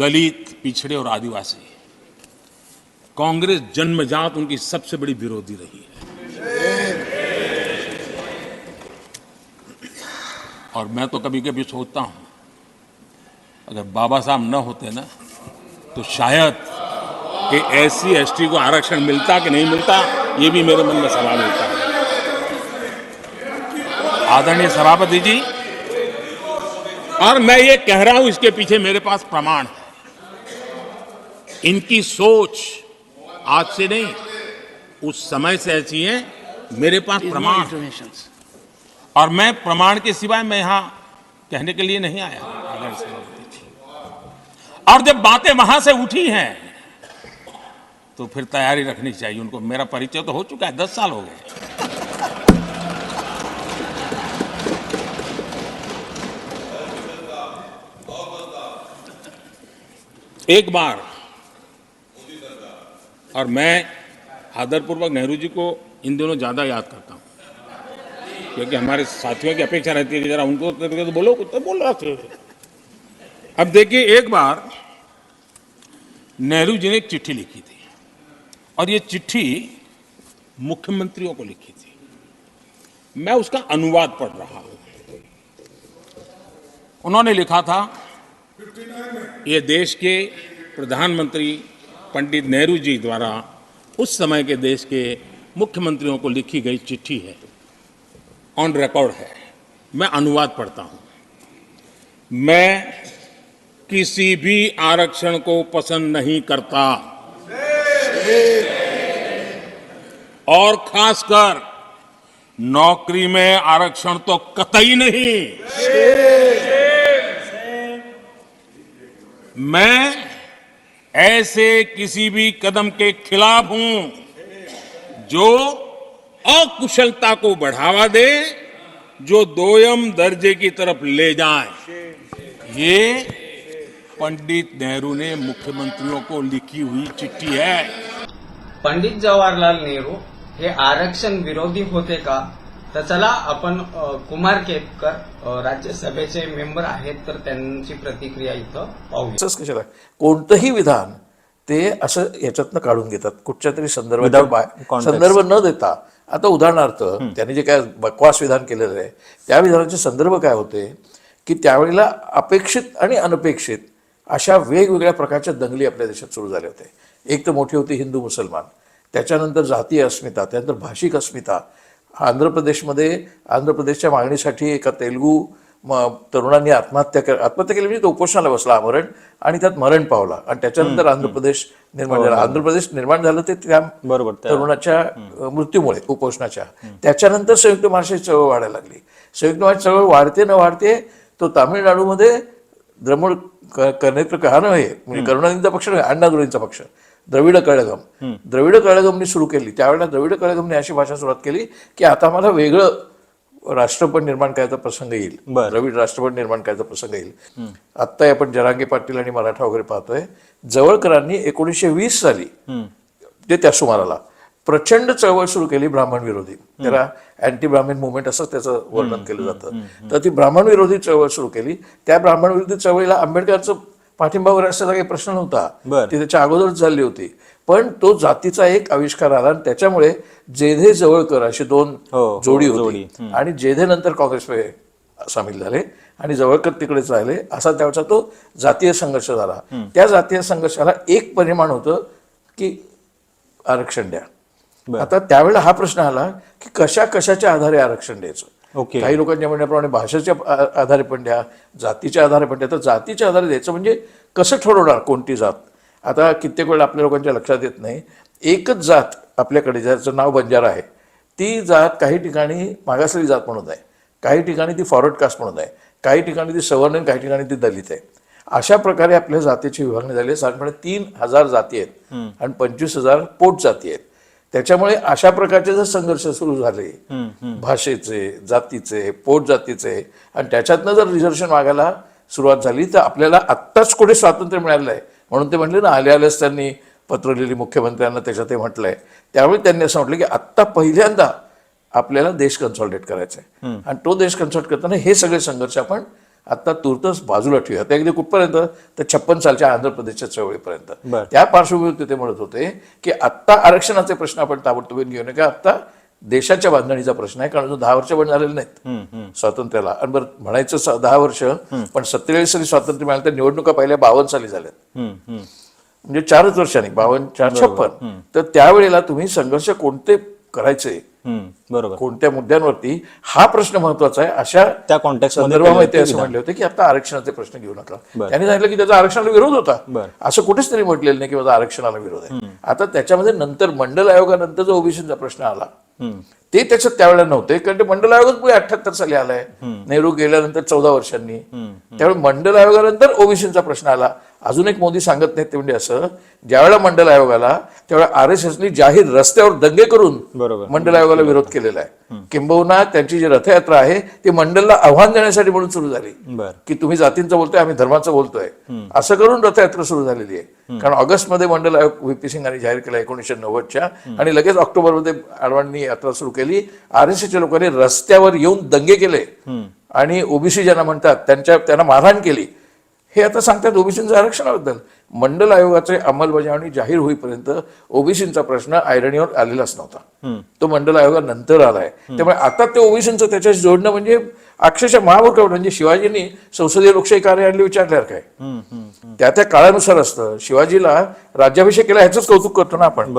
दलित, पिछड़े और आदिवासी, कांग्रेस जन्मजात उनकी सबसे बड़ी विरोधी रही है। और मैं तो कभी कभी सोचता हूं, अगर बाबा साहब न होते ना, तो शायद कि एससी एसटी को आरक्षण मिलता कि नहीं मिलता, ये भी मेरे मन में सवाल उठता है। आदरणीय सभापति जी, और मैं ये कह रहा हूं, इसके पीछे मेरे पास प्रमाण है। इनकी सोच आज से नहीं, उस समय से ऐसी है, मेरे पास प्रमाण है। और मैं प्रमाण के सिवाय मैं यहां कहने के लिए नहीं आया। और जब बातें वहां से उठी हैं, तो फिर तैयारी रखनी चाहिए उनको। मेरा परिचय तो हो चुका है, 10 साल हो गए। एक बार, और मैं आदरपूर्वक नेहरू जी को इन दिनों ज्यादा याद करता हूं, क्योंकि हमारे साथियों की अपेक्षा रहती है कि जरा उनको तो बोलो, कुछ तो बोल रहा थे। अब देखिए, एक बार नेहरू जी ने एक चिट्ठी लिखी थी, और ये चिट्ठी मुख्यमंत्रियों को लिखी थी। मैं उसका अनुवाद पढ़ रहा हूं। उन्होंने लिखा था, ये देश के प्रधानमंत्री पंडित नेहरू जी द्वारा उस समय के देश के मुख्यमंत्रियों को लिखी गई चिट्ठी है, ऑन रिकॉर्ड है। मैं अनुवाद पढ़ता हूं। मैं किसी भी आरक्षण को पसंद नहीं करता, और खासकर नौकरी में आरक्षण तो कतई नहीं। मैं ऐसे किसी भी कदम के खिलाफ हूं जो अकुशलता को बढ़ावा दे, जो दोयम दर्जे की तरफ ले जाए। ये पंडित नेहरू ने मुख्यमंत्रियों को लिखी हुई चिट्ठी है। पंडित जवाहरलाल नेहरू हे आरक्षण विरोधी होते का? तर चला आपण कुमार केतकर राज्यसभेचे मेंबर आहेत, तर त्यांची प्रतिक्रिया इथं पाहूया. कशाला कोणतंही विधान ते असं याच्यातनं काढून घेतात, कुठच्या तरी संदर्भ न देता. आता उदाहरणार्थ त्यांनी जे काय बकवास विधान केलेलं आहे, त्या विधानाचे संदर्भ काय होते की त्यावेळेला अपेक्षित आणि अनपेक्षित अशा वेगवेगळ्या प्रकारच्या दंगली आपल्या देशात सुरू झाले होते. एक तर मोठी होती हिंदू मुसलमान, त्याच्यानंतर जातीय अस्मिता, त्यानंतर भाषिक अस्मिता. आंध्र प्रदेशच्या मागणीसाठी एका तेलुगू तरुणांनी आत्महत्या केली, म्हणजे तो उपोषणाला बसला आमरण, आणि त्यात मरण पावला. आणि त्याच्यानंतर आंध्र प्रदेश निर्माण झाला. आंध्र प्रदेश निर्माण झालं ते त्या तरुणाच्या मृत्यूमुळे, उपोषणाच्या. त्याच्यानंतर संयुक्त महाराष्ट्राची चळवळ वाढायला लागली. संयुक्त महाराष्ट्र चळवळ वाढते न वाढते तो तामिळनाडूमध्ये द्रमुड कनेत्र कहा नव्हे, म्हणजे करुणानिधींचा पक्ष नव्हे, अण्णादुरईंचा पक्ष, द्रविड कळगमने सुरू केली. त्यावेळेला द्रविड कळगमने अशी भाषा सुरुवात केली की आता आम्हाला वेगळं राष्ट्रपती निर्माण करायचा प्रसंग येईल, द्रविड राष्ट्रपती निर्माण करायचा प्रसंग येईल. आत्ता आपण जरांगे पाटील आणि मराठा वगैरे पाहतोय. जवळकरांनी 1920 साली ते त्या सुमाराला प्रचंड चळवळ सुरू केली ब्राह्मण विरोधी. त्याला अँटी ब्राह्मण मुवमेंट असं त्याचं वर्णन केलं जातं. तर ती ब्राह्मण विरोधी चळवळ सुरू केली. त्या ब्राह्मण विरोधी चळवळीला आंबेडकरचं पाठिंबा वगैरे असल्याचा काही प्रश्न नव्हता, ती त्याच्या अगोदरच झाली होती. पण तो जातीचा एक आविष्कार आला, आणि त्याच्यामुळे जेधे जवळकर अशी दोन जोडी होती, आणि जेधे नंतर काँग्रेसमध्ये सामील झाले आणि जवळकर तिकडेच राहिले. असा त्याचा तो जातीय संघर्ष झाला. त्या जातीय संघर्षाला एक परिमाण होतं की आरक्षण द्या. आता त्यावेळेला हा प्रश्न आला की कशाच्या आधारे आरक्षण द्यायचं. काही लोकांच्या म्हणण्याप्रमाणे भाषेच्या आधारे पण द्या, जातीच्या आधारे पण द्या. तर जातीच्या आधारे द्यायचं म्हणजे कसं ठरवणार कोणती जात? आता कित्येक वेळा आपल्या लोकांच्या लक्षात येत नाही. एकच जात आपल्याकडे, ज्याचं नाव बंजारा आहे, ती जात काही ठिकाणी मागासलेली जात म्हणून आहे, काही ठिकाणी ती फॉरवर्ड कास्ट म्हणून आहे, काही ठिकाणी ती सवर्ण, काही ठिकाणी ती दलित आहे. अशा प्रकारे आपल्या जातीची विभागणी झाली आहे. साधारणपणे 3000 जाती आहेत आणि 25,000 पोट जाती आहेत. त्याच्यामुळे अशा प्रकारचे जर संघर्ष सुरू झाले भाषेचे, जातीचे, पोट जातीचे, आणि त्याच्यातनं जर रिझर्वेशन मागायला सुरुवात झाली, तर आपल्याला आत्ताच कुठे स्वातंत्र्य मिळालं आहे. म्हणून ते म्हटले ना, आल्याच त्यांनी पत्र लिहिली मुख्यमंत्र्यांना, त्याच्यात ते म्हटलंय. त्यावेळी त्यांनी असं म्हटलं की आत्ता पहिल्यांदा आपल्याला देश कन्सॉलिडेट करायचा आहे, आणि तो देश कन्सॉलिडेट करताना हे सगळे संघर्ष आपण आता तुर्तच बाजूला ठेवूया. आता अगदी कुठपर्यंत तर 56 सालच्या आंध्र प्रदेशच्या चळवळीपर्यंत. बरं. त्या पार्श्वभूमीवर ते म्हणत होते की आत्ता आरक्षणाचे प्रश्न आपण ताबडतोब घेऊ नका, आत्ता देशाच्या बांधणीचा प्रश्न आहे, कारण अजून 10 वर्ष पण झालेले नाहीत स्वातंत्र्याला. आणि बरं म्हणायचं 10 वर्ष, पण 47 साली स्वातंत्र्य मिळालं तर निवडणुका पहिल्या 52 साली झाल्यात, म्हणजे 4च वर्षांनी 52 4 56. तर त्यावेळेला तुम्ही संघर्ष कोणते करायचे, बरोबर. कोणत्या मुद्द्यांवरती, हा प्रश्न महत्वाचा आहे. अशा त्या कॉन्टेक्स्ट संदर्भामध्ये ते असं म्हणले होते की आता आरक्षणाचे प्रश्न घेऊ नका. त्यांनी सांगितलं की त्याचा आरक्षणाला विरोध होता, असं कुठेच तरी म्हटलेलं नाही की माझा आरक्षणाला विरोध आहे. आता त्याच्यामध्ये नंतर मंडल आयोगानंतर जो ओबीसीचा प्रश्न आला ते त्याच्यात त्यावेळेला नव्हते, कारण ते मंडल आयोगच पुढे 78 साली आलाय, नेहरू गेल्यानंतर 14 वर्षांनी. त्यावेळी मंडल आयोगानंतर ओबीसीचा प्रश्न आला. अजून एक मोदी सांगत नाहीत ते म्हणजे असं, ज्यावेळेला मंडल आयोग आला त्यावेळेला आरएसएसनी जाहीर रस्त्यावर दंगे करून मंडल आयोगाला विरोध केलेला आहे. किंबहुना त्यांची जी रथयात्रा आहे ती मंडलला आव्हान देण्यासाठी म्हणून सुरू झाली की तुम्ही जातींचं बोलतोय, आम्ही धर्माचं बोलतोय, असं करून रथयात्रा सुरू झालेली आहे. कारण ऑगस्टमध्ये मंडल आयोग व्हीपी सिंगांनी जाहीर केला 1990च्या, आणि लगेच ऑक्टोबरमध्ये आडवाणींनी यात्रा सुरू केली. आरएसएसच्या लोकांनी रस्त्यावर येऊन दंगे केले आणि ओबीसी ज्यांना म्हणतात त्यांना मारहाण केली. हे आता सांगतात ओबीसींच्या आरक्षणाबद्दल. मंडल आयोगाची अंमलबजावणी जाहीर होईपर्यंत ओबीसींचा प्रश्न ऐरणीवर आलेलाच नव्हता, तो मंडल आयोगानंतर आलाय. त्यामुळे आता ते ओबीसींचं त्याच्याशी जोडणं म्हणजे अक्षरशः महामूर्ख. म्हणजे शिवाजींनी संसदीय लोकशाही कार्य आणले विचारल्यावर काय, त्या काळानुसार असतं. शिवाजीला राज्याभिषेक केला ह्याच कौतुक करतो ना आपण.